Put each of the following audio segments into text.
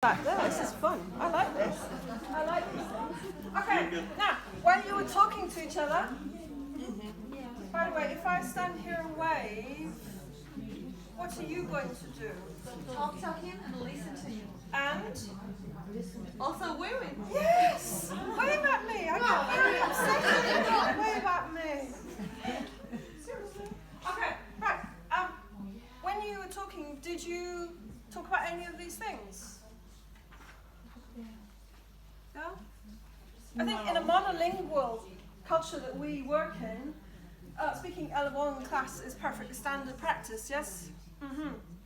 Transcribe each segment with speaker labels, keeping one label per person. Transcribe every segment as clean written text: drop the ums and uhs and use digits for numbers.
Speaker 1: Like this is fun. I like this. I like these things. Okay, now, when you were talking to each other, by the way, if I stand here and wave, what are you going to do?
Speaker 2: Talk to him and listen to him.
Speaker 1: And?
Speaker 2: Also waving.
Speaker 1: Yes! Wave at me! I get very upset when you don't wave at me. Seriously? Okay, right. When you were talking, did you talk about any of these things? No? I think in a monolingual culture that we work in, speaking L1 class is perfectly standard practice, yes?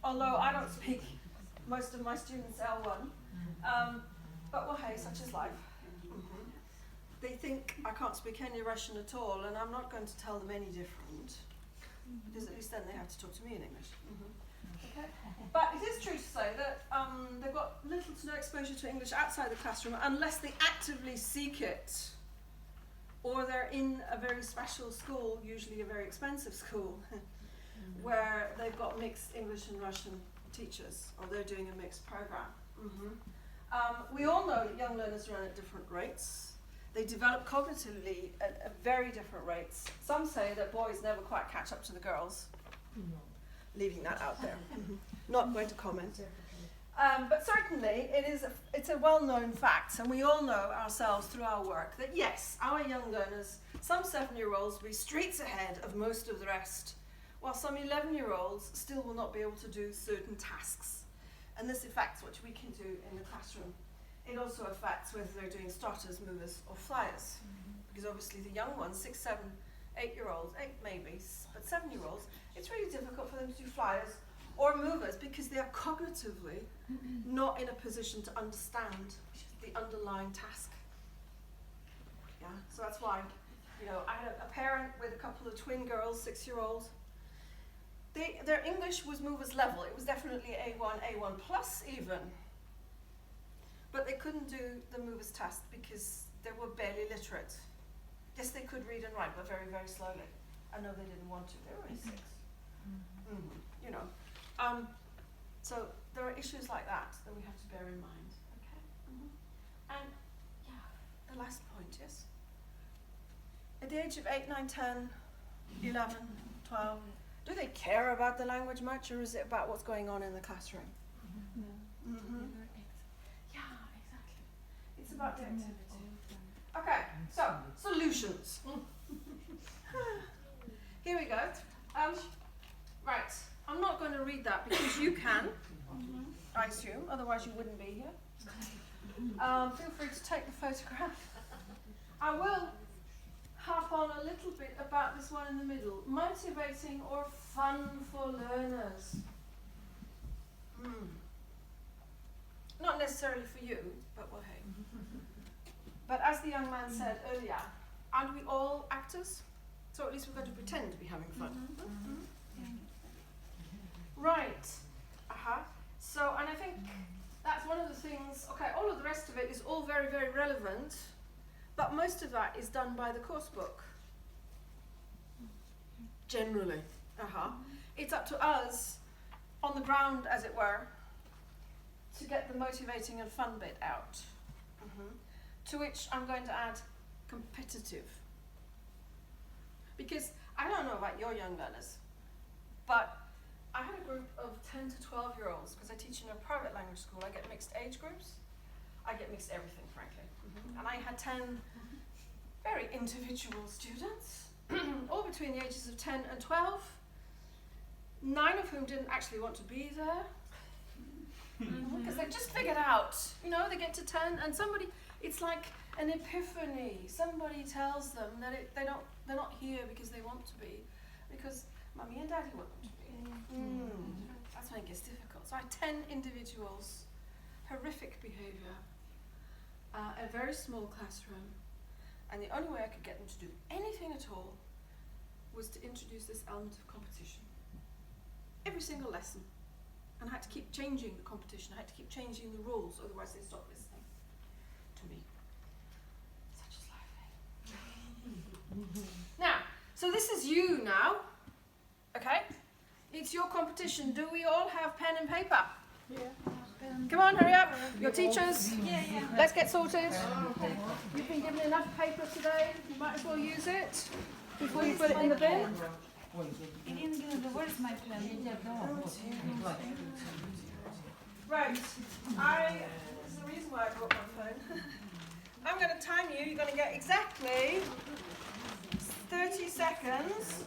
Speaker 1: Although I don't speak most of my students L1. But well, hey, such is life. They think I can't speak any Russian at all, and I'm not going to tell them any different, because at least then they have to talk to me in English. Okay? But it is true to say that they've got little to no exposure to English outside the classroom unless they actively seek it, or they're in a very special school, usually a very expensive school, where they've got mixed English and Russian teachers, or they're doing a mixed program. We all know that young learners learn at different rates. They develop cognitively at very different rates. Some say that boys never quite catch up to the girls. Leaving that out there. Not going to comment. But certainly it's a well-known fact, and we all know ourselves through our work, that yes, our young learners, some 7-year-olds will be streets ahead of most of the rest, while some 11-year-olds still will not be able to do certain tasks. And this affects what we can do in the classroom. It also affects whether they're doing starters, movers, or flyers. Because obviously the young ones, 6, 7, 8-year-olds, 8 maybe, but 7-year-olds, it's really difficult for them to do flyers or movers because they are cognitively not in a position to understand the underlying task. Yeah, so that's why, I had a parent with a couple of twin girls, 6-year-olds. Their English was movers level. It was definitely A1, A1 plus even. But they couldn't do the movers test because they were barely literate. Yes, they could read and write, but very, very slowly. I know they didn't want to. They were only 6. So there are issues like that we have to bear in mind. Okay. And the last point, yes. At the age of 8, 9, 10, 11, 12, do they care about the language much, or is it about what's going on in the classroom? Yeah, exactly. It's about the activity. Okay, so solutions. Here we go. Right, I'm not going to read that because you can, I assume, otherwise you wouldn't be here. Feel free to take the photograph. I will harp on a little bit about this one in the middle. Motivating or fun for learners. Not necessarily for you, but well, hey. But as the young man said earlier, aren't we all actors? So at least we've got to pretend to be having fun. Right. So, and I think that's one of the things, okay, all of the rest of it is all very, very relevant, but most of that is done by the course book. Generally. It's up to us, on the ground as it were, to get the motivating and fun bit out. To which I'm going to add competitive. Because I don't know about your young learners, but I had a group of 10 to 12-year-olds, because I teach in a private language school. I get mixed age groups. I get mixed everything, frankly. And I had 10 very individual students, all between the ages of 10 and 12, 9 of whom didn't actually want to be there, because they've just figured out, they get to 10 and it's like an epiphany. Somebody tells them that they're not here because they want to be, because Mummy and Daddy want them to be. That's when it gets difficult. So I had 10 individuals, horrific behaviour, a very small classroom, and the only way I could get them to do anything at all was to introduce this element of competition. Every single lesson. And I had to keep changing the competition. I had to keep changing the rules, otherwise they stopped listening to me. Such is life, eh? Now, so this is you now, okay? It's your competition. Do we all have pen and paper?
Speaker 2: Yeah.
Speaker 1: Come on, hurry up. Your teachers.
Speaker 2: Yeah, yeah.
Speaker 1: Let's get sorted. You've been given enough paper today. You might as well use it before you put it in the bin.
Speaker 2: You didn't give me where's my pen?
Speaker 1: Right. This is the reason why I brought my phone. I'm going to time you. You're going to get exactly 30 seconds.